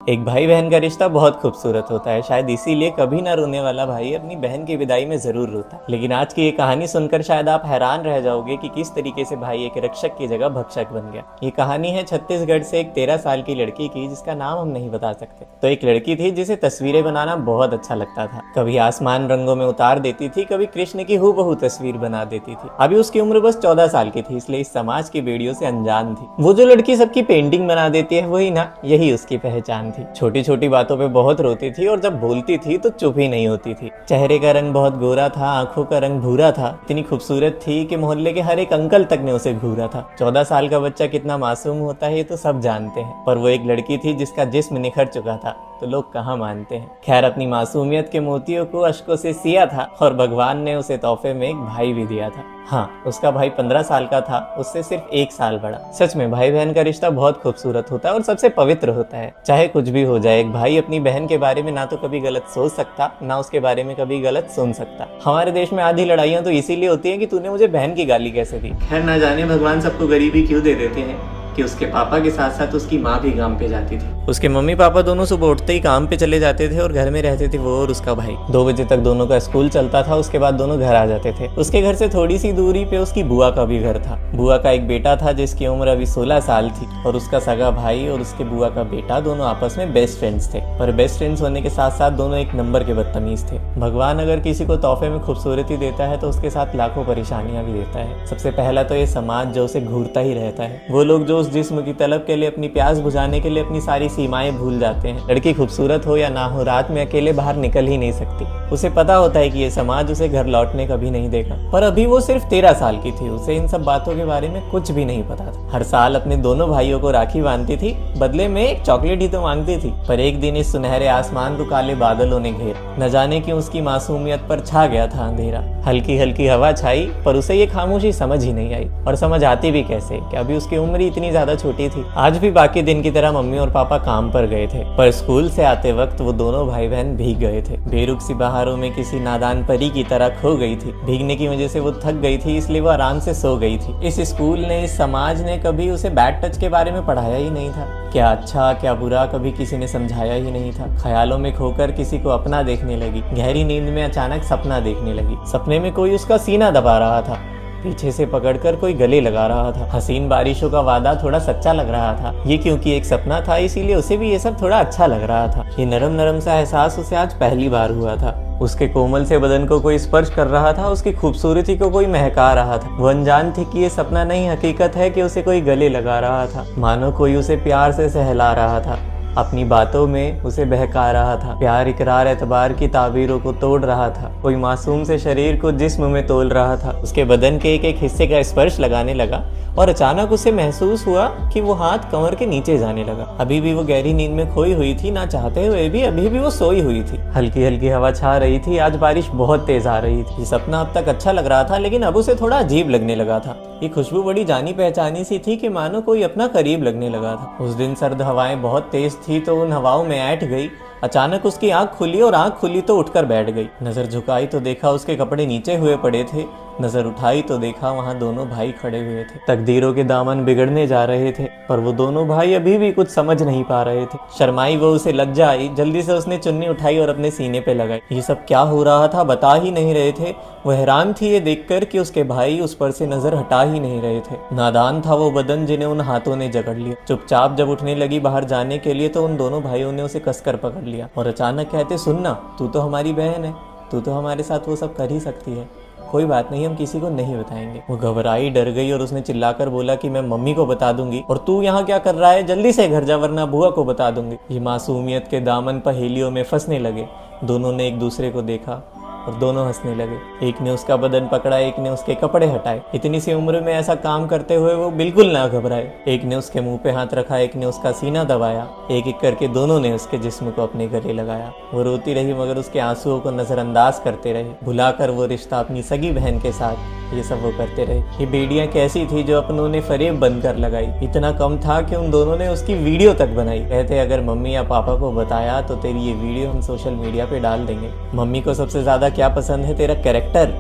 एक भाई बहन का रिश्ता बहुत खूबसूरत होता है। शायद इसीलिए कभी ना रोने वाला भाई अपनी बहन की विदाई में जरूर रोता है। लेकिन आज की ये कहानी सुनकर शायद आप हैरान रह जाओगे कि किस तरीके से भाई एक रक्षक की जगह भक्षक बन गया। ये कहानी है छत्तीसगढ़ से एक 13 साल की लड़की की, जिसका नाम हम नहीं बता सकते। तो एक लड़की थी जिसे तस्वीरें बनाना बहुत अच्छा लगता था। कभी आसमान रंगों में उतार देती थी, कभी कृष्ण की हूबहू तस्वीर बना देती थी। अभी उसकी उम्र बस 14 साल की थी, इसलिए इस समाज की बेड़ियों से अनजान थी। वो जो लड़की सबकी पेंटिंग बना देती है, वही ना, यही उसकी पहचान थी। छोटी छोटी बातों पे बहुत रोती थी और जब बोलती थी तो चुप ही नहीं होती थी। चेहरे का रंग बहुत गोरा था, आंखों का रंग भूरा था। इतनी खूबसूरत थी कि मोहल्ले के हर एक अंकल तक ने उसे घूरा था। 14 साल का बच्चा कितना मासूम होता है ये तो सब जानते हैं, पर वो एक लड़की थी जिसका जिस्म निखर चुका था, तो लोग कहाँ मानते हैं। खैर, अपनी मासूमियत के मोतियों को अश्कों से सिया था और भगवान ने उसे तोहफे में एक भाई भी दिया था। हाँ, उसका भाई 15 साल का था, उससे सिर्फ 1 साल बड़ा। सच में भाई बहन का रिश्ता बहुत खूबसूरत होता है और सबसे पवित्र होता है। चाहे कुछ भी हो जाए, एक भाई अपनी बहन के बारे में ना तो कभी गलत सोच सकता, ना उसके बारे में कभी गलत सुन सकता। हमारे देश में आधी लड़ाइयाँ तो इसीलिए होती है कि तूने मुझे बहन की गाली कैसे दी। खैर, ना जाने भगवान सबको गरीबी क्यों दे देते हैं कि उसके पापा के साथ साथ उसकी माँ भी काम पे जाती थी। उसके मम्मी पापा दोनों सुबह उठते ही काम पे चले जाते थे और घर में रहते थे वो और उसका भाई। 2 बजे तक दोनों का स्कूल चलता था, उसके बाद दोनों घर आ जाते थे। उसके घर से थोड़ी सी दूरी पे उसकी बुआ का भी घर था। बुआ का एक बेटा था जिसकी उम्र अभी 16 साल थी और उसका सगा भाई और उसके बुआ का बेटा दोनों आपस में बेस्ट फ्रेंड्स थे। पर बेस्ट फ्रेंड्स होने के साथ साथ दोनों एक नंबर के बदतमीज थे। भगवान अगर किसी को तोहफे में खूबसूरती देता है तो उसके साथ लाखों परेशानियां भी देता है। सबसे पहला तो ये समाज जो उसे घूरता ही रहता है। वो लोग जो उस जिस्म की तलब के लिए, अपनी प्यास बुझाने के लिए अपनी सारी सीमाएं भूल जाते हैं। लड़की खूबसूरत हो या ना हो, रात में अकेले बाहर निकल ही नहीं सकती। उसे पता होता है कि ये समाज उसे घर लौटने कभी नहीं देगा। पर अभी वो सिर्फ 13 साल की थी, उसे इन सब बातों के बारे में कुछ भी नहीं पता था। हर साल अपने दोनों भाइयों को राखी बांधती थी, बदले में एक चॉकलेट ही तो मांगती थी। पर एक दिन इस सुनहरे आसमान को काले बादलों ने घेर, न जाने क्यों उसकी मासूमियत पर छा गया था अंधेरा। हल्की हल्की हवा छाई, पर उसे ये खामोशी समझ ही नहीं आई। और समझ आती भी कैसे कि अभी उसकी उम्र ही इतनी ज्यादा छोटी थी। आज भी बाकी दिन की तरह मम्मी और पापा काम पर गए थे, पर स्कूल से आते वक्त वो दोनों भाई बहन भीग गए थे। बेरुख सी बहारों में किसी नादान परी की तरह खो गई थी। भीगने की वजह से वो थक गई थी, इसलिए वो आराम से सो गई थी। इस स्कूल ने, इस समाज ने कभी उसे बैड टच के बारे में पढ़ाया ही नहीं था। क्या अच्छा क्या बुरा कभी किसी ने समझाया ही नहीं था। ख्यालों में खोकर किसी को अपना देखने लगी। गहरी नींद में अचानक सपना देखने लगी। सपने में कोई उसका सीना दबा रहा था, पीछे से पकड़कर कोई गले लगा रहा था। हसीन बारिशों का वादा थोड़ा सच्चा लग रहा था। ये क्योंकि एक सपना था, इसीलिए उसे भी ये सब थोड़ा अच्छा लग रहा था। ये नरम नरम सा एहसास उसे आज पहली बार हुआ था। उसके कोमल से बदन को कोई स्पर्श कर रहा था, उसकी खूबसूरती को कोई महका रहा था। वो अनजान थी कि ये सपना नहीं, हकीकत है कि उसे कोई गले लगा रहा था। मानो कोई उसे प्यार से सहला रहा था, अपनी बातों में उसे बहका रहा था। प्यार, इकरार, एतबार की ताबीरों को तोड़ रहा था। कोई मासूम से शरीर को जिस्म में तोल रहा था। उसके बदन के एक एक हिस्से का स्पर्श लगाने लगा और अचानक उसे महसूस हुआ कि वो हाथ कमर के नीचे जाने लगा। अभी भी वो गहरी नींद में खोई हुई थी, ना चाहते हुए भी अभी भी वो सोई हुई थी। हल्की हल्की हवा छा रही थी, आज बारिश बहुत तेज आ रही थी। ये सपना अब तक अच्छा लग रहा था, लेकिन अब उसे थोड़ा अजीब लगने लगा था। ये खुशबू बड़ी जानी पहचानी सी थी कि मानो कोई अपना करीब लगने लगा था। उस दिन सर्द हवाएं बहुत तेज थी तो उन हवाओं में ऐंठ गई। अचानक उसकी आंख खुली और आंख खुली तो उठकर बैठ गई। नजर झुकाई तो देखा उसके कपड़े नीचे हुए पड़े थे। नजर उठाई तो देखा वहां दोनों भाई खड़े हुए थे। तकदीरों के दामन बिगड़ने जा रहे थे, पर वो दोनों भाई अभी भी कुछ समझ नहीं पा रहे थे। शर्माई वो, उसे लज्जा आई। जल्दी से उसने चुन्नी उठाई और अपने सीने पे लगाई। ये सब क्या हो रहा था बता ही नहीं रहे थे। वो हैरान थी ये देखकर कि उसके भाई उस पर से नजर हटा ही नहीं रहे थे। नादान था वो बदन जिन्हें उन हाथों ने जकड़ लिया। चुपचाप जब उठने लगी बाहर जाने के लिए तो उन दोनों भाइयों ने उसे कसकर पकड़ लिया और अचानक कहते, सुनना, तू तो हमारी बहन है, तू तो हमारे साथ वो सब कर ही सकती है। कोई बात नहीं, हम किसी को नहीं बताएंगे। वो घबराई, डर गई और उसने चिल्लाकर बोला कि मैं मम्मी को बता दूंगी। और तू यहाँ क्या कर रहा है, जल्दी से घर जा वरना बुआ को बता दूंगी। ये मासूमियत के दामन पहेलियों में फंसने लगे। दोनों ने एक दूसरे को देखा और दोनों हंसने लगे। एक ने उसका बदन पकड़ा, एक ने उसके कपड़े हटाए। इतनी सी उम्र में ऐसा काम करते हुए वो बिल्कुल ना घबराए। एक ने उसके मुंह पे हाथ रखा, एक ने उसका सीना दबाया। एक एक करके दोनों ने उसके जिस्म को अपने गले लगाया। वो रोती रही मगर उसके आंसुओं को नजरअंदाज करते रहे। भुलाकर वो रिश्ता अपनी सगी बहन के साथ ये सब वो करते रहे। ये बेड़ियां कैसी थी जो अपनों ने फरेब बनकर लगाई। इतना कम था कि उन दोनों ने उसकी वीडियो तक बनाई। कहते अगर मम्मी या पापा को बताया तो तेरी ये वीडियो हम सोशल मीडिया पे डाल देंगे। मम्मी को सबसे ज्यादा क्या पसंद है, तेरा कैरेक्टर।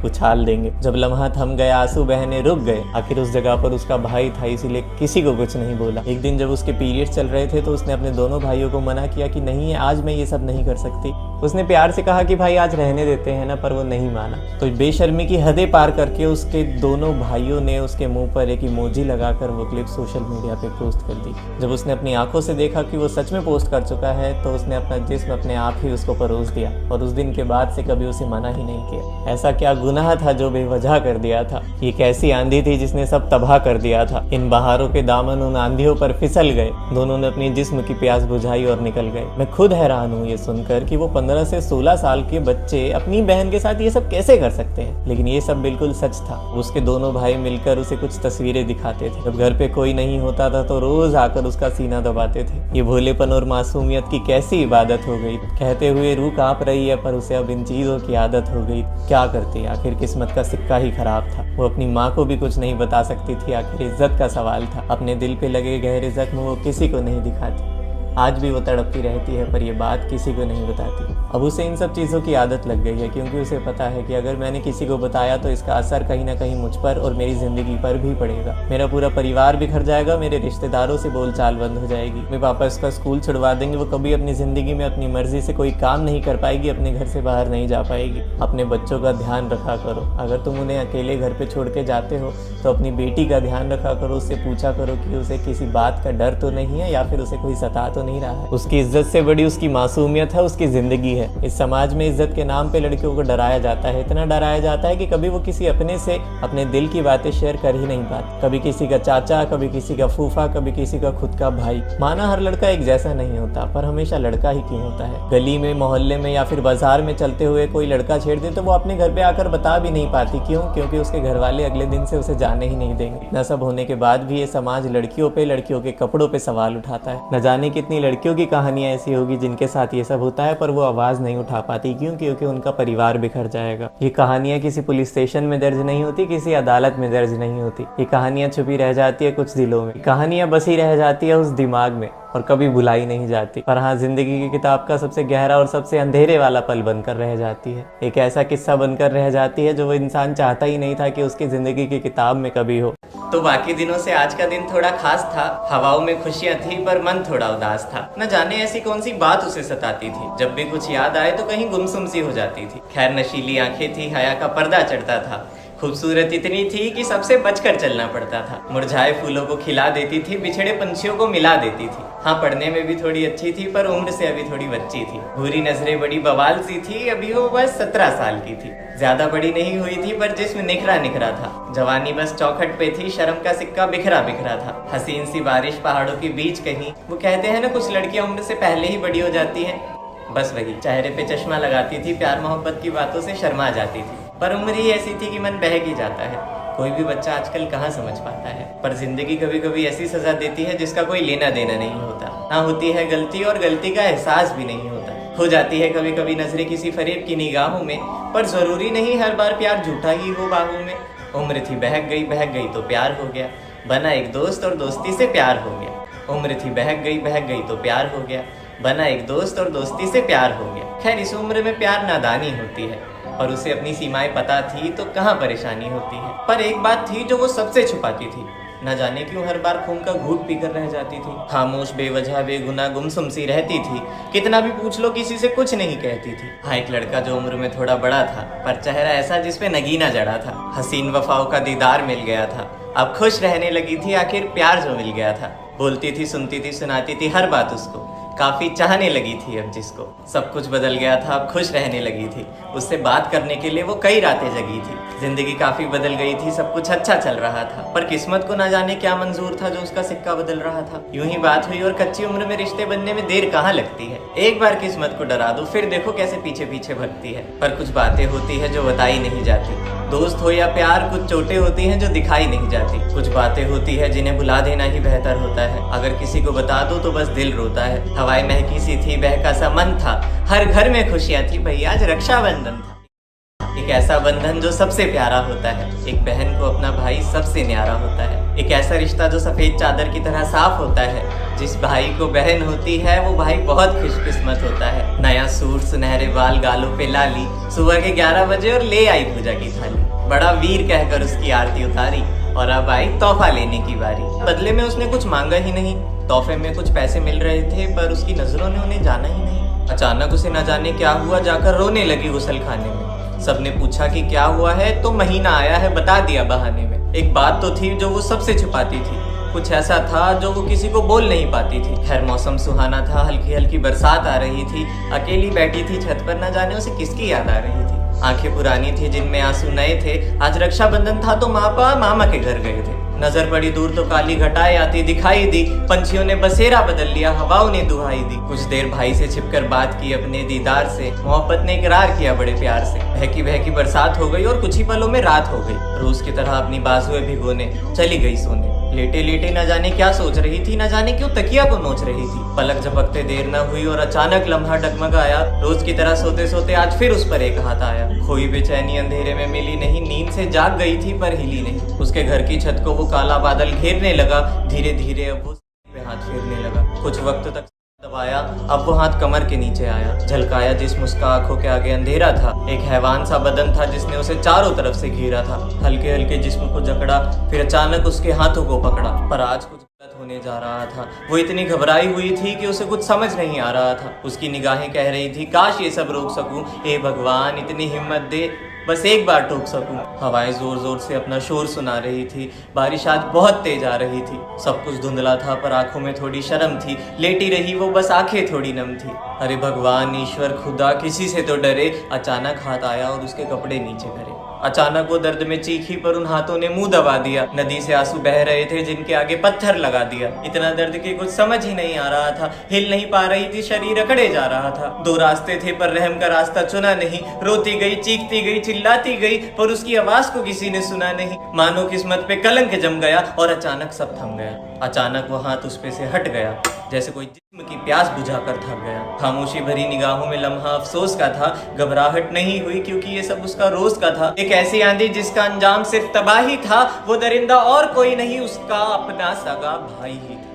उछाल देंगे। जब लम्हा थम गया, आंसू बहने रुक गए, आखिर उस जगह पर उसका भाई था, इसीलिए किसी को कुछ नहीं बोला। एक दिन जब उसके पीरियड्स चल रहे थे तो उसने अपने दोनों भाइयों को मना किया कि नहीं, आज मैं ये सब नहीं कर सकती। उसने प्यार से कहा कि भाई आज रहने देते हैं ना, पर वो नहीं माना। तो बेशर्मी की हदें पार करके उसके दोनों भाइयों ने उसके मुंह पर एक इमोजी लगाकर वो क्लिप सोशल मीडिया पे पोस्ट कर दी। जब उसने अपनी आंखों से देखा कि वो सच में पोस्ट कर चुका है तो उसने अपना जिस्म अपने आप ही उसको परोस दिया और उस दिन के बाद से कभी उसे मना ही नहीं किया। ऐसा क्या गुनाह था जो बेवजह कर दिया था? ये कैसी आंधी थी जिसने सब तबाह कर दिया था? इन बहारों के दामन उन आंधियों पर फिसल गए। दोनों ने अपनी जिस्म की प्यास बुझाई और निकल गए। मैं खुद हैरान हूँ ये सुनकर कि वो 15 से 16 साल के बच्चे अपनी बहन के साथ ये सब कैसे कर सकते हैं। लेकिन ये सब बिल्कुल सच था। उसके दोनों भाई मिलकर उसे कुछ तस्वीरें दिखाते थे। जब घर पे कोई नहीं होता था तो रोज आकर उसका सीना दबाते थे। ये भोलेपन और मासूमियत की कैसी इबादत हो गई। कहते हुए रूह कांप रही है, पर उसे अब इन चीजों की आदत हो गई। क्या करती, आखिर किस्मत का सिक्का ही खराब था। वो अपनी माँ को भी कुछ नहीं बता सकती थी, आखिर इज्जत का सवाल था। अपने दिल पे लगे गहरे जख्म वो किसी को नहीं दिखाती। आज भी वो तड़पती रहती है, पर ये बात किसी को नहीं बताती। अब उसे इन सब चीज़ों की आदत लग गई है, क्योंकि उसे पता है कि अगर मैंने किसी को बताया तो इसका असर कहीं ना कहीं मुझ पर और मेरी ज़िंदगी पर भी पड़ेगा। मेरा पूरा परिवार बिखर जाएगा, मेरे रिश्तेदारों से बोलचाल बंद हो जाएगी, मेरे पापा इसका स्कूल छुड़वा देंगे, वो कभी अपनी ज़िंदगी में अपनी मर्जी से कोई काम नहीं कर पाएगी, अपने घर से बाहर नहीं जा पाएगी। अपने बच्चों का ध्यान रखा करो। अगर तुम उन्हें अकेले घर पर छोड़ के जाते हो तो अपनी बेटी का ध्यान रखा करो। उससे पूछा करो कि उसे किसी बात का डर तो नहीं है या फिर उसे कोई सता तो नहीं रहा है। उसकी इज्जत से बड़ी उसकी मासूमियत है, उसकी जिंदगी है। इस समाज में इज्जत के नाम पे लड़कियों को डराया जाता है, इतना डराया जाता है कि कभी वो किसी अपने से अपने दिल की बातें शेयर कर ही नहीं पाती। कभी किसी का चाचा, कभी किसी का फूफा, कभी किसी का खुद का भाई। माना हर लड़का एक जैसा नहीं होता, पर हमेशा लड़का ही क्यों होता है? गली में, मोहल्ले में या फिर बाजार में चलते हुए कोई लड़का छेड़ दे तो वो अपने घर पे आकर बता भी नहीं पाती। क्यों? क्योंकि उसके घर वाले अगले दिन से उसे जाने ही नहीं देंगे। इतना सब होने के बाद भी ये समाज लड़कियों पे, लड़कियों के कपड़ों पे सवाल उठाता है। न जाने कितनी लड़कियों की कहानियां ऐसी होगी जिनके साथ ये सब होता है, पर वो आवाज नहीं उठा पाती। क्यों? क्योंकि उनका परिवार बिखर जाएगा। ये कहानियां किसी पुलिस स्टेशन में दर्ज नहीं होती, किसी अदालत में दर्ज नहीं होती। ये कहानियां छुपी रह जाती है कुछ दिलों में, कहानियां बसी रह जाती है उस दिमाग में और कभी भुलाई नहीं जाती। पर हाँ, जिंदगी की किताब का सबसे गहरा और सबसे अंधेरे वाला पल बनकर रह जाती है। एक ऐसा किस्सा बनकर रह जाती है जो वो इंसान चाहता ही नहीं था कि उसकी जिंदगी की किताब में कभी हो। तो बाकी दिनों से आज का दिन थोड़ा खास था। हवाओं में खुशियां थी पर मन थोड़ा उदास था। न जाने ऐसी कौन सी बात उसे सताती थी। जब भी कुछ याद आए तो कहीं गुमसुम सी हो जाती थी। खैर, नशीली आंखें थी, हया का पर्दा चढ़ता था। खूबसूरत इतनी थी कि सबसे बचकर चलना पड़ता था। मुरझाए फूलों को खिला देती थी, बिछड़े पंछियों को मिला देती थी। हाँ, पढ़ने में भी थोड़ी अच्छी थी, पर उम्र से अभी थोड़ी बच्ची थी। भूरी नजरें बड़ी बवाल सी थी। अभी वो बस 17 साल की थी। ज्यादा बड़ी नहीं हुई थी, पर जिस्म निखरा निखरा था। जवानी बस चौखट पे थी, शर्म का सिक्का बिखरा बिखरा था। हसीन सी बारिश पहाड़ों के बीच कहीं। वो कहते हैं ना, कुछ लड़कियां उम्र से पहले ही बड़ी हो जाती हैं। बस वही, चेहरे पे चश्मा लगाती थी, प्यार मोहब्बत की बातों से शर्मा जाती थी। पर उम्र ही ऐसी थी कि मन बहक ही जाता है। कोई भी बच्चा आजकल कहाँ समझ पाता है। पर जिंदगी कभी कभी ऐसी सजा देती है जिसका कोई लेना देना नहीं होता। ना होती है गलती और गलती का एहसास भी नहीं होता। हो जाती है कभी कभी नजरें किसी फरेब की निगाहों में, पर जरूरी नहीं हर बार प्यार झूठा ही हो बाहों में। उम्र थी बहक गई तो प्यार हो गया। बना एक दोस्त और दोस्ती से प्यार हो गया। उम्र थी बहक गई तो प्यार हो गया। बना एक दोस्त और दोस्ती से प्यार हो गया। खैर, इस उम्र में प्यार नादानी होती है और उसे अपनी सीमाएं पता थी तो कहाँ परेशानी होती है। पर एक बात थी जो वो सबसे छुपाती थी। न जाने क्यों हर बार खून का घूंट पीकर रह जाती थी। खामोश, बेवजह, बेगुनाह, गुमसुम सी रहती थी। कितना भी पूछ लो किसी से कुछ नहीं कहती थी। हाँ, एक लड़का जो उम्र में थोड़ा बड़ा था, पर चेहरा ऐसा जिसपे नगीना जड़ा था। हसीन वफाओं का दीदार मिल गया था। अब खुश रहने लगी थी, आखिर प्यार जो मिल गया था। बोलती थी, सुनती थी, सुनाती थी हर बात उसको। काफी चाहने लगी थी अब जिसको। सब कुछ बदल गया था, अब खुश रहने लगी थी। उससे बात करने के लिए वो कई रातें जगी थी। जिंदगी काफी बदल गई थी, सब कुछ अच्छा चल रहा था। पर किस्मत को ना जाने क्या मंजूर था जो उसका सिक्का बदल रहा था। यूं ही बात हुई और कच्ची उम्र में रिश्ते बनने में देर कहाँ लगती है। एक बार किस्मत को डरा दो, फिर देखो कैसे पीछे पीछे भगती है। पर कुछ बातें होती है जो बताई नहीं जाती। दोस्त हो या प्यार, कुछ चोटें होती हैं जो दिखाई नहीं जाती। कुछ बातें होती है जिन्हें भुला देना ही बेहतर होता है। अगर किसी को बता दो तो बस दिल रोता है। हवाएं महकी सी थी, बहका सा मन था। हर घर में खुशियां थी, भैया आज रक्षाबंधन था। एक ऐसा बंधन जो सबसे प्यारा होता है। एक बहन को अपना भाई सबसे न्यारा होता है। एक ऐसा रिश्ता जो सफेद चादर की तरह साफ होता है। जिस भाई को बहन होती है वो भाई बहुत खुशकिस्मत होता है। नया सूट, सुनहरे बाल, गालों पे लाली, सुबह के 11 बजे और ले आई पूजा की थाली। बड़ा वीर कहकर उसकी आरती उतारी और अब आई तोहफा लेने की बारी। बदले में उसने कुछ मांगा ही नहीं। तोहफे में कुछ पैसे मिल रहे थे पर उसकी नजरों ने उन्हें जाना ही नहीं। अचानक उसे न जाने क्या हुआ, जाकर रोने लगी गुसल खाने में। सबने पूछा कि क्या हुआ है, तो महीना आया है बता दिया बहाने में। एक बात तो थी जो वो सबसे छुपाती थी, कुछ ऐसा था जो वो किसी को बोल नहीं पाती थी। खैर मौसम सुहाना था, हल्की हल्की बरसात आ रही थी। अकेली बैठी थी छत पर, न जाने उसे किसकी याद आ रही थी। आंखें पुरानी थी जिनमें आंसू नए थे। आज रक्षाबंधन था तो मापा मामा के घर गए थे। नजर पड़ी दूर तो काली घटाएं आती दिखाई दी। पंछियों ने बसेरा बदल लिया, हवाओं ने दुहाई दी। कुछ देर भाई से छिपकर बात की अपने दीदार से। मोहब्बत ने इकरार किया बड़े प्यार से। बहकी बहकी बरसात हो गई और कुछ ही पलों में रात हो गई। रोज की तरह अपनी बाजुएं भिगोने चली गई सोने। लेटे लेटे न जाने क्या सोच रही थी, न जाने क्यों तकिया को नोच रही थी। पलक झपकते देर न हुई और अचानक लम्हा डगमगाया। रोज की तरह सोते सोते आज फिर उस पर एक हाथ आया। खोई बेचैनी अंधेरे में मिली नहीं, नींद से जाग गई थी पर हिली नहीं। उसके घर की छत को वो काला बादल घेरने लगा। धीरे धीरे अब वो पे हाथ फेरने लगा। कुछ वक्त तक दबाया, अब वो हाथ कमर के नीचे आया। झलकाया जिस्म उसका, आंखों के आगे अंधेरा था। एक हैवान सा बदन था जिसने उसे चारों तरफ से घेरा था। हल्के हल्के जिस्म को जकड़ा, फिर अचानक उसके हाथों को पकड़ा। पर आज कुछ गलत होने जा रहा था। वो इतनी घबराई हुई थी कि उसे कुछ समझ नहीं आ रहा था। उसकी निगाहें कह रही थी काश ये सब रोक सकूं, हे भगवान इतनी हिम्मत दे, बस एक बार टोक सकूं। हवाएं जोर जोर से अपना शोर सुना रही थी। बारिश आज बहुत तेज आ रही थी। सब कुछ धुंधला था पर आंखों में थोड़ी शर्म थी। लेटी रही वो, बस आंखें थोड़ी नम थी। अरे भगवान, ईश्वर, खुदा, किसी से तो डरे। अचानक हाथ आया और उसके कपड़े नीचे करे। अचानक वो दर्द में चीखी पर उन हाथों ने मुंह दबा दिया। नदी से आंसू बह रहे थे जिनके आगे पत्थर लगा दिया। इतना दर्द कि कुछ समझ ही नहीं आ रहा था। हिल नहीं पा रही थी, शरीर अकड़े जा रहा था। दो रास्ते थे पर रहम का रास्ता चुना नहीं। रोती गई, चीखती गई, चिल्लाती गई पर उसकी आवाज को किसी ने सुना नहीं। मानो किस्मत पे कलंक जम गया और अचानक सब थम गया। अचानक वो हाथ उस पे से हट गया, जैसे कोई जिस्म की प्यास बुझाकर थक गया। खामोशी भरी निगाहों में लम्हा अफसोस का था। घबराहट नहीं हुई क्योंकि ये सब उसका रोज का था। एक ऐसी आंधी जिसका अंजाम सिर्फ तबाही था। वो दरिंदा और कोई नहीं, उसका अपना सगा भाई ही था।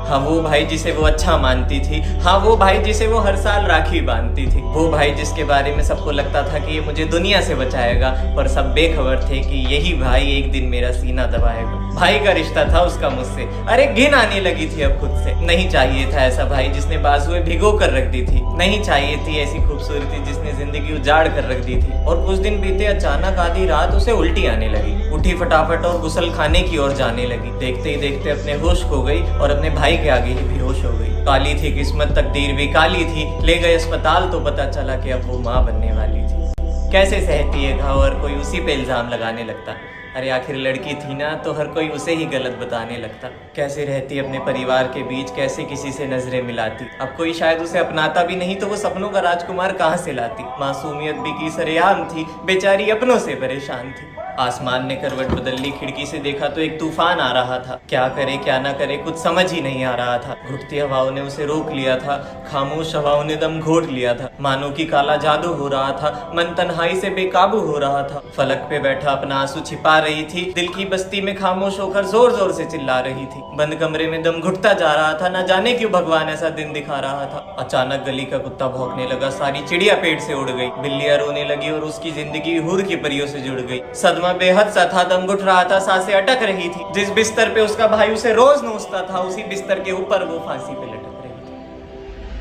हाँ वो भाई जिसे वो अच्छा मानती थी। हाँ वो भाई जिसे वो हर साल राखी बांधती थी। वो भाई जिसके बारे में सबको लगता था कि ये मुझे दुनिया से बचाएगा, पर सब बेखबर थे कि यही भाई एक दिन मेरा सीना दबाएगा। भाई का रिश्ता था उसका मुझसे। अरे घिन आने लगी थी अब खुद से। नहीं चाहिए था ऐसा भाई जिसने बाजुएं भिगो कर रख दी थी। नहीं चाहिए थी ऐसी खूबसूरती जिसने जिंदगी उजाड़ कर रख दी थी। और कुछ दिन बीते, अचानक आधी रात उसे उल्टी आने लगी। उठी फटाफट और गुसल खाने की ओर जाने लगी। देखते ही देखते अपने होश खो गई और अपने भाई के आगे ही बेहोश हो गई। काली थी किस्मत, तकदीर भी काली थी। ले गए अस्पताल तो पता चला कि अब वो माँ बनने वाली थी। कैसे सहती है घाव और कोई उसी पे इल्जाम लगाने लगता। अरे आखिर लड़की थी ना, तो हर कोई उसे ही गलत बताने लगता। कैसे रहती अपने परिवार के बीच, कैसे किसी से नजरें मिलाती। अब कोई शायद उसे अपनाता भी नहीं तो वो सपनों का राजकुमार कहाँ से लाती। मासूमियत भी की सरेआम थी, बेचारी अपनों से परेशान थी। आसमान ने करवट बदल ली, खिड़की से देखा तो एक तूफान आ रहा था। क्या करे क्या ना करे कुछ समझ ही नहीं आ रहा था। घुटती हवाओं ने उसे रोक लिया था। खामोश हवाओं ने दम घोट लिया था। मानो कि काला जादू हो रहा था। मन तन्हाई से बेकाबू हो रहा था। फलक पे बैठा अपना आंसू छिपा रही थी। दिल की बस्ती में खामोश होकर जोर जोर से चिल्ला रही थी। बंद कमरे में दम घुटता जा रहा था। न जाने क्यों भगवान ऐसा दिन दिखा रहा था। अचानक गली का कुत्ता भौंकने लगा। सारी चिड़िया पेड़ से उड़ गई। बिल्लियां रोने लगी और उसकी जिंदगी हूर की परियों से जुड़ गई। सदमा बेहद सा था, दम घुट रहा था, सांसें अटक रही थी। जिस बिस्तर पे उसका भाई उसे रोज नोचता था, उसी बिस्तर के ऊपर वो फांसी पे लटक रही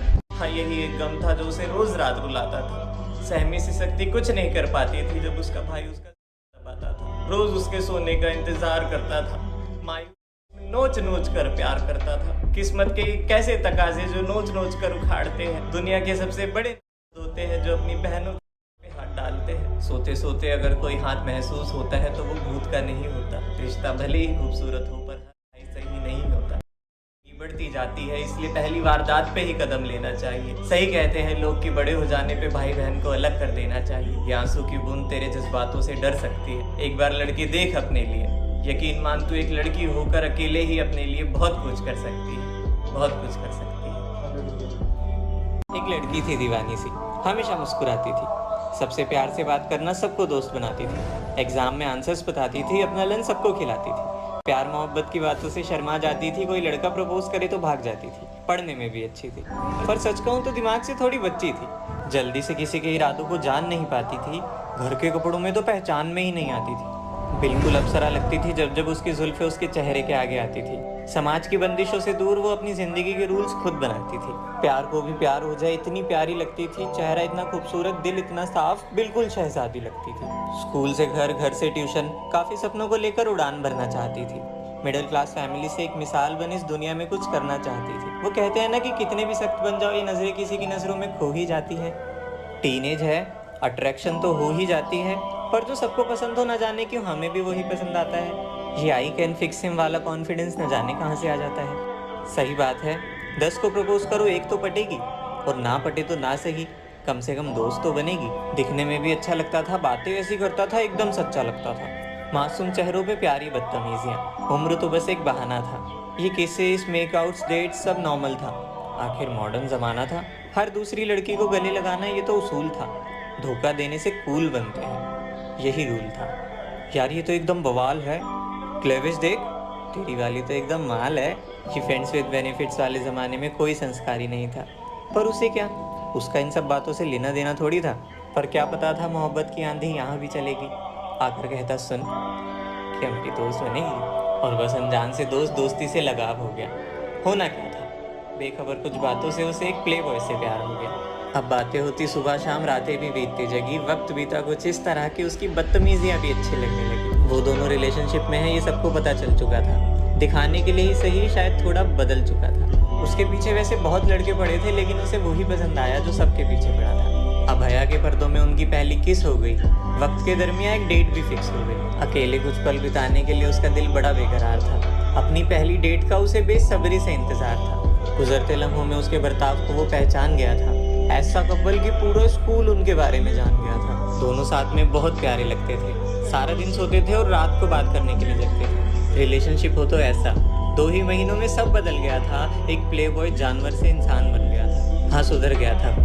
थी। हाँ यही एक गम था जो उसे रोज रात रुलाता था। सहमी सी शक्ति कुछ नहीं कर पाती थी जब उसका भाई उसका दबाता था। रोज उसके सोने का इंतजार करता था। मायूस नोच नोच कर प्यार करता था। किस्मत के कैसे तकाजे जो नोच नोच कर उखाड़ते हैं। दुनिया के सबसे बड़े होते हैं जो अपनी बहनों पे हाथ डालते हैं। सोते सोते अगर कोई हाथ महसूस होता है तो वो भूत का नहीं होता। रिश्ता भले ही खूबसूरत हो पर सही नहीं होता। बढ़ती जाती है, इसलिए पहली वारदात पे ही कदम लेना चाहिए। सही कहते हैं लोग कि बड़े हो जाने पे भाई बहन को अलग कर देना चाहिए। ये आंसू की बूंद तेरे जज्बातों से डर सकती है। एक बार लड़की देख अपने लिए। यकीन मान तू एक लड़की होकर अकेले ही अपने लिए बहुत कुछ कर सकती है। बहुत कुछ कर सकती है। एक लड़की थी दीवानी सी, हमेशा मुस्कुराती थी। सबसे प्यार से बात करना, सबको दोस्त बनाती थी। एग्जाम में आंसर्स बताती थी, अपना लंच सबको खिलाती थी। प्यार मोहब्बत की बातों से शर्मा जाती थी, कोई लड़का प्रपोज करे तो भाग जाती थी। पढ़ने में भी अच्छी थी, पर सच कहूँ तो दिमाग से थोड़ी बच्ची थी। जल्दी से किसी के इरादों को जान नहीं पाती थी, घर के कपड़ों में तो पहचान में ही नहीं आती थी। बिल्कुल अप्सरा लगती थी जब जब उसकी जुल्फे उसके चेहरे के आगे आती थी। समाज की बंदिशों से दूर वो अपनी जिंदगी के रूल्स खुद बनाती थी। प्यार को भी प्यार हो जाए इतनी प्यारी लगती थी, चेहरा इतना खूबसूरत, दिल इतना साफ, बिल्कुल शहजादी लगती थी। स्कूल से घर, घर से ट्यूशन, काफी सपनों को लेकर उड़ान भरना चाहती थी। मिडिल क्लास फैमिली से एक मिसाल बन इस दुनिया में कुछ करना चाहती थी। वो कहते हैं ना कि कितने भी सख्त बन जाओ, ये नजरें किसी की नजरों में खो ही जाती है। टीनेज है, अट्रैक्शन तो हो ही जाती है, पर जो सबको पसंद हो न जाने क्यों हमें भी वही पसंद आता है। ये आई कैन फिक्स हिम वाला कॉन्फिडेंस न जाने कहाँ से आ जाता है। सही बात है, 10 को प्रपोज करो, एक तो पटेगी, और ना पटे तो ना सही, कम से कम दोस्त तो बनेगी। दिखने में भी अच्छा लगता था, बातें ऐसी करता था, एकदम सच्चा लगता था। मासूम चेहरों पे प्यारी बदतमीजियाँ, उम्र तो बस एक बहाना था। ये किसेस, मेकआउट्स, डेट्स सब नॉर्मल था। आखिर मॉडर्न जमाना था, हर दूसरी लड़की को गले लगाना ये तो उसूल था। धोखा देने से कूल बनते हैं, यही रूल था। यार ये तो एकदम बवाल है, क्लेविश देख, तेरी वाली तो एकदम माल है। कि फ्रेंड्स विद बेनिफिट्स वाले ज़माने में कोई संस्कार ही नहीं था, पर उसे क्या, उसका इन सब बातों से लेना देना थोड़ी था। पर क्या पता था मोहब्बत की आंधी यहाँ भी चलेगी। आकर कहता सुन कि हमारी दोस्त बनेगी, और बस अनजान से दोस्त, दोस्ती से लगाव हो गया। होना क्या था, बेखबर कुछ बातों से उसे एक प्ले बॉय से प्यार हो गया। अब बातें होती सुबह शाम, रातें भी बीतती जगी, वक्त बीता कुछ इस तरह की उसकी बदतमीजियाँ भी अच्छी लगने लगी। वो दोनों रिलेशनशिप में है ये सबको पता चल चुका था। दिखाने के लिए ही सही, शायद थोड़ा बदल चुका था। उसके पीछे वैसे बहुत लड़के पड़े थे, लेकिन उसे वही पसंद आया जो सबके पीछे पड़ा था। अब हया के पर्दों में उनकी पहली किस हो गई। वक्त के दरमियान एक डेट भी फिक्स हो गई। अकेले कुछ पल बिताने के लिए उसका दिल बड़ा बेकरार था। अपनी पहली डेट का उसे बेसब्री से इंतजार था। गुजरते लम्हों में उसके बर्ताव को वो पहचान गया था। ऐसा कपल कि पूरा स्कूल उनके बारे में जान गया था। दोनों साथ में बहुत प्यारे लगते थे, सारा दिन सोते थे और रात को बात करने के लिए जगते थे। रिलेशनशिप हो तो ऐसा, 2 ही महीनों में सब बदल गया था। एक प्ले बॉय जानवर से इंसान बन गया था। हाँ, सुधर गया था,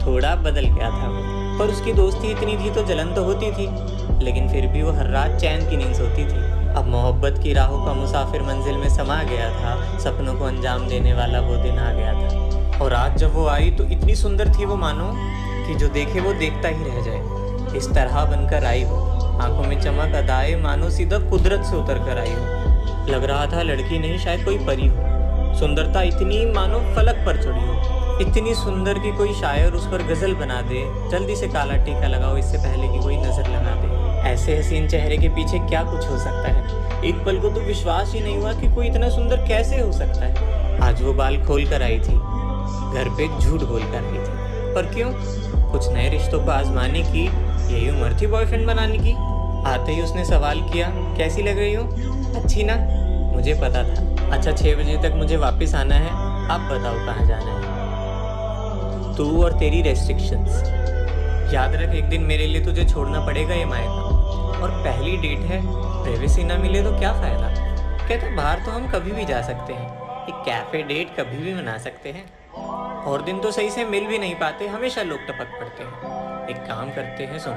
थोड़ा बदल गया था, पर उसकी दोस्ती इतनी थी तो जलन तो होती थी, लेकिन फिर भी वो हर रात चैन की नींद सोती थी। अब मोहब्बत की राहों का मुसाफिर मंजिल में समा गया था। सपनों को अंजाम देने वाला वो दिन आ गया था। और आज जब वो आई तो इतनी सुंदर थी वो, मानो कि जो देखे वो देखता ही रह जाए। इस तरह बनकर आई वो, आंखों में चमक अदाए मानो सीधा कुदरत से उतर कर आई हो। लग रहा था लड़की नहीं शायद कोई परी हो। सुंदरता इतनी मानो फलक पर चढ़ी हो, इतनी सुंदर कि कोई शायर उस पर गजल बना दे। जल्दी से काला टीका लगाओ इससे पहले कि कोई नजर लगा दे। ऐसे हसीन चेहरे के पीछे क्या कुछ हो सकता है। एक पल को तो विश्वास ही नहीं हुआ कि कोई इतना सुंदर कैसे हो सकता है। आज वो बाल खोल कर आई थी, घर पे झूठ बोल कर आई थी, पर क्यों? कुछ नए रिश्तों को आजमाने की यही उम्र थी बॉयफ्रेंड बनाने की। आते ही उसने सवाल किया, कैसी लग रही हो? अच्छी ना? मुझे पता था। अच्छा, 6 बजे तक मुझे वापस आना है, आप बताओ कहाँ जाना है? तू और तेरी रेस्ट्रिक्शंस। याद रख, एक दिन मेरे लिए तुझे छोड़ना पड़ेगा ये मायका। और पहली डेट है, प्राइवेसी ना मिले तो क्या फ़ायदा? कहता बाहर तो हम कभी भी जा सकते हैं, एक कैफ़े डेट कभी भी मना सकते हैं। और दिन तो सही से मिल भी नहीं पाते, हमेशा लोग टपक पड़ते हैं। एक काम करते हैं, सुन,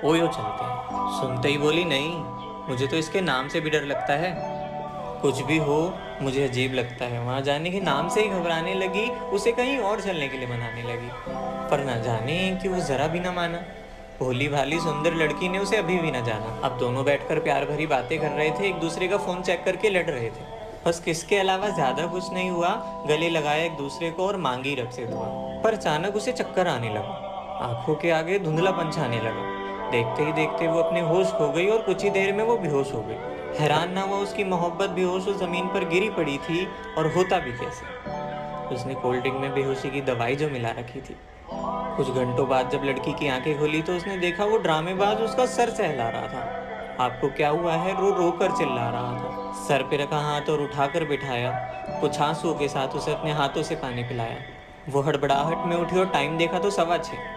ओयो चलते हैं। सुनते ही बोली, नहीं, मुझे तो इसके नाम से भी डर लगता है। कुछ भी हो मुझे अजीब लगता है। वहाँ जाने के नाम से ही घबराने लगी, उसे कहीं और चलने के लिए मनाने लगी। पर ना जाने कि वो ज़रा भी ना माना। भोली भाली सुंदर लड़की ने उसे अभी भी ना जाना। अब दोनों बैठकर प्यार भरी बातें कर रहे थे, एक दूसरे का फ़ोन चेक करके लड़ रहे थे। बस किसके अलावा ज़्यादा कुछ नहीं हुआ। गले लगाया एक दूसरे को और मांगी रब से दुआ। पर अचानक उसे चक्कर आने लगा, आंखों के आगे धुंधलापन छाने लगा। देखते ही देखते वो अपने होश खो गई और कुछ ही देर में वो बेहोश हो गई। हैरान ना हुआ उसकी मोहब्बत बेहोश उस ज़मीन पर गिरी पड़ी थी, और होता भी कैसे। उसने कोल्ड ड्रिंक में बेहोशी की दवाई जो मिला रखी थी। कुछ घंटों बाद जब लड़की की आंखें खुली तो उसने देखा वो ड्रामेबाज उसका सर सहला रहा था। आपको क्या हुआ है? रो रो कर चिल्ला रहा था। सर पे रखा हाथ और उठाकर बिठाया। कुछ आंसुओं के साथ उसे अपने हाथों से पानी पिलाया। वो हड़बड़ाहट में उठी और टाइम देखा तो 6:15।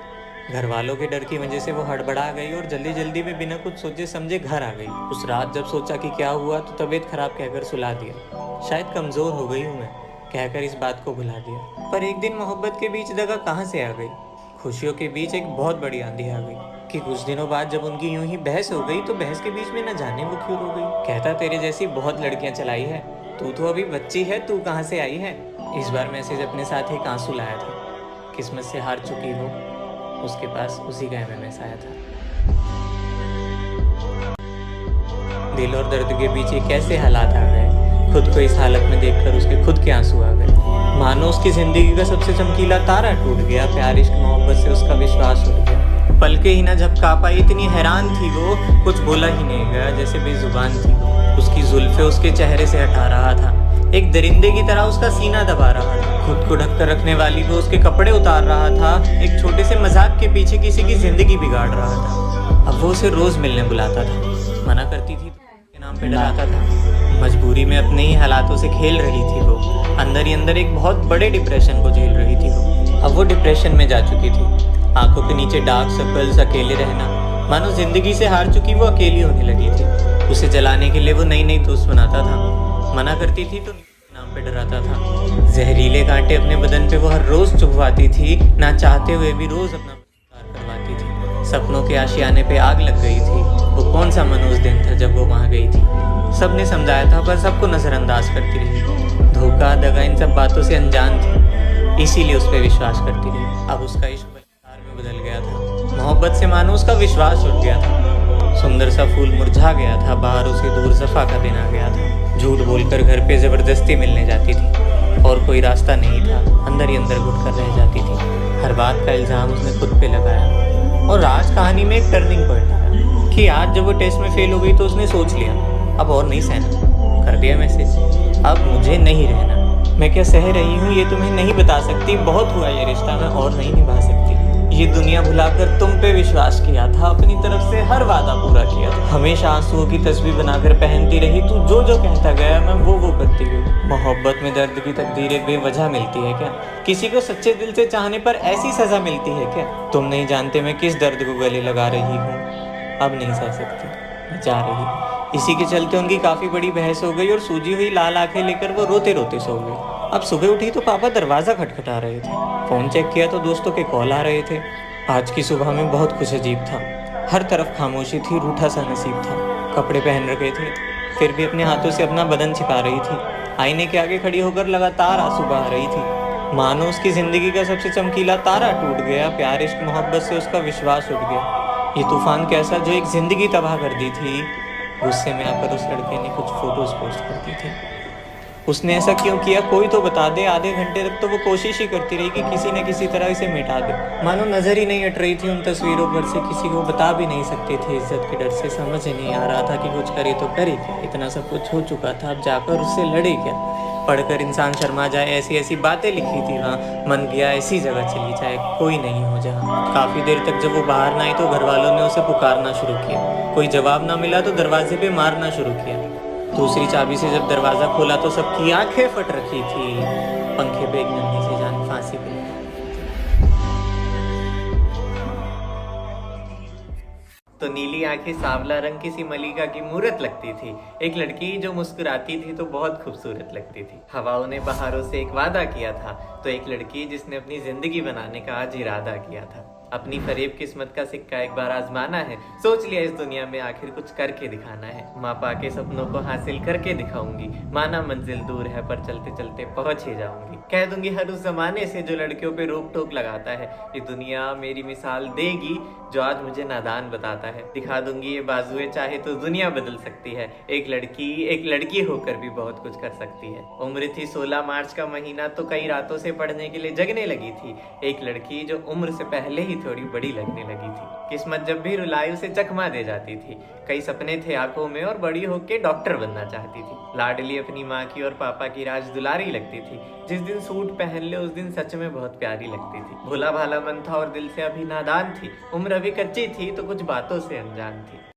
घर वालों के डर की वजह से वो हड़बड़ा गई और जल्दी जल्दी में बिना कुछ सोचे समझे घर आ गई। उस रात जब सोचा कि क्या हुआ तो तबीयत खराब कहकर सुला दिया। शायद कमज़ोर हो गई हूँ मैं कहकर इस बात को भुला दिया। पर एक दिन मोहब्बत के बीच दगा कहाँ से आ गई। खुशियों के बीच एक बहुत बड़ी आंधी आ गई। कि कुछ दिनों बाद जब उनकी यूं ही बहस हो गई तो बहस के बीच में न जाने वो क्यों रो गई। कहता तेरे जैसी बहुत लड़कियां चलाई है, तू तो अभी बच्ची है, तू कहाँ से आई है। इस बार मैसेज अपने साथ एक आंसू लाया था। किस्मत से हार चुकी वो, उसके पास उसी का MMS आया था। दिल और दर्द के पीछे कैसे हालात आ गए, खुद को इस हालत में देखकर उसके खुद के आंसू आ गए। मानो उसकी जिंदगी का सबसे चमकीला तारा टूट गया, प्यार इश्क मोहब्बत से उसका विश्वास उठ गया। पलके ही न झपका पाई, इतनी हैरान थी वो, कुछ बोला ही नहीं गया, जैसे बेजुबान थी वो। उसकी जुल्फे उसके चेहरे से हटा रहा था, एक दरिंदे की तरह उसका सीना दबा रहा था। खुद को ढककर रखने वाली वो उसके कपड़े उतार रहा था, एक छोटे से मजाक के पीछे किसी की जिंदगी बिगाड़ रहा था। अब वो उसे रोज मिलने बुलाता था, मना करती थी के नाम पे डराता था। मजबूरी में अपने ही हालातों से खेल रही थी वो, अंदर ही अंदर एक बहुत बड़े डिप्रेशन को झेल रही थी वो। अब वो डिप्रेशन में जा चुकी थी, आंखों के नीचे डार्क सर्कल्स, अकेले रहना, मानो जिंदगी से हार चुकी वो अकेली होने लगी थी। उसे जलाने के लिए वो नई नई दोस्त बनाता था, मना करती थी तो नाम पे डराता था। जहरीले कांटे अपने बदन पे वो हर रोज चुभवाती थी, ना चाहते हुए भी रोज अपना करवाती थी। सपनों के आशियाने पे आग लग गई थी। वो कौन सा मनोज दिन था जब वो वहाँ गई थी। सबने समझाया था पर सबको नजरअंदाज करती रही। धोखा दगा इन सब बातों से अनजान थी, इसीलिए उस पर विश्वास करती रही। अब उसका इश्क में बदल गया था, मोहब्बत से मानो उसका विश्वास उठ गया था। सुंदर सा फूल मुरझा गया था, बाहर उसे दूर सफा का दिन आ गया था। झूठ बोलकर घर पे जबरदस्ती मिलने जाती थी, और कोई रास्ता नहीं था, अंदर ही अंदर घुट कर रह जाती थी। हर बात का इल्जाम उसने खुद पे लगाया। और आज कहानी में एक टर्निंग पॉइंट आया कि आज जब वो टेस्ट में फेल हो गई तो उसने सोच लिया अब और नहीं सहना। कर दिया मैसेज, अब मुझे नहीं रहना। मैं क्या सह रही हूँ ये तुम्हें नहीं बता सकती, बहुत हुआ ये रिश्ता, मैं और नहीं निभा सकती। ये दुनिया भुलाकर तुम पे विश्वास किया था, अपनी तरफ से हर वादा पूरा किया था। हमेशा आंसुओं की तस्वीर बनाकर पहनती रही, तू जो जो कहता गया मैं वो करती गई। मोहब्बत में दर्द की तकदीरें बेवजह मिलती है क्या? किसी को सच्चे दिल से चाहने पर ऐसी सजा मिलती है क्या? तुम नहीं जानते मैं किस दर्द को गले लगा रही हूँ, अब नहीं सह सकती, मैं जा रही। इसी के चलते उनकी काफी बड़ी बहस हो गई और सूजी हुई लाल आंखें लेकर वो रोते रोते सो गई। अब सुबह उठी तो पापा दरवाज़ा खटखटा रहे थे। फ़ोन चेक किया तो दोस्तों के कॉल आ रहे थे। आज की सुबह में बहुत कुछ अजीब था, हर तरफ खामोशी थी, रूठा सा नसीब था। कपड़े पहन रखे थे, फिर भी अपने हाथों से अपना बदन छिपा रही थी। आईने के आगे खड़ी होकर लगातार आंसू बहा रही थी, मानो उसकी ज़िंदगी का सबसे चमकीला तारा टूट गया, प्यार इश्क मोहब्बत से उसका विश्वास उठ गया। ये तूफान कैसा जो एक ज़िंदगी तबाह कर दी थी। गुस्से में आकर उस लड़के ने कुछ फ़ोटोज़ पोस्ट कर दी थी। उसने ऐसा क्यों किया कोई तो बता दे। आधे घंटे तक तो वो कोशिश ही करती रही कि किसी न किसी तरह इसे मिटा दे, मानो नजर ही नहीं हट रही थी उन तस्वीरों पर से। किसी को बता भी नहीं सकते थे इज्जत के डर से। समझ ही नहीं आ रहा था कि कुछ करे तो करे क्या, इतना सब कुछ हो चुका था, अब जाकर उससे लड़े क्या। पढ़कर इंसान शर्मा जाए, ऐसी ऐसी बातें लिखी थी वहाँ। मन किया ऐसी जगह चली जाए, कोई नहीं हो जहाँ। काफ़ी देर तक जब वो बाहर ना आई तो घर वालों ने उसे पुकारना शुरू किया। कोई जवाब ना मिला तो दरवाजे पे मारना शुरू किया। दूसरी चाबी से जब दरवाज़ा खोला तो सबकी आंखें फट रखी थी। पंखे पे एक नन्ही सी जान फांसी पे। तो नीली आंखें सांवला रंग किसी मलिका की मूरत लगती थी। एक लड़की जो मुस्कुराती थी तो बहुत खूबसूरत लगती थी। हवाओं ने बहारों से एक वादा किया था, तो एक लड़की जिसने अपनी जिंदगी बनाने का आज इरादा किया था। अपनी फरेब किस्मत का सिक्का एक बार आजमाना है, सोच लिया इस दुनिया में आखिर कुछ करके दिखाना है। माँ पा के सपनों को हासिल करके दिखाऊंगी, माना मंजिल दूर है पर चलते चलते पहुंच ही जाऊंगी। कह दूंगी हर उस जमाने से जो लड़कियों पे रोक टोक लगाता है, ये दुनिया मेरी मिसाल देगी जो आज मुझे नादान बताता है। दिखा दूंगी ये बाजुए चाहे तो दुनिया बदल सकती है। एक लड़की होकर भी बहुत कुछ कर सकती है। उम्र थी 16 मार्च का महीना, तो कई रातों से पढ़ने के लिए जगने लगी थी। एक लड़की जो उम्र से पहले ही थोड़ी बड़ी लगने लगी थी। किस्मत जब भी रुलाई उसे चकमा दे जाती थी। कई सपने थे आंखों में और बड़ी होके डॉक्टर बनना चाहती थी। लाडली अपनी माँ की और पापा की राज दुलारी लगती थी। जिस दिन सूट पहन ले उस दिन सच में बहुत प्यारी लगती थी। भोला भाला मन था और दिल से अभी नादान थी। उम्र अभी कच्ची थी तो कुछ बातों से अनजान थी।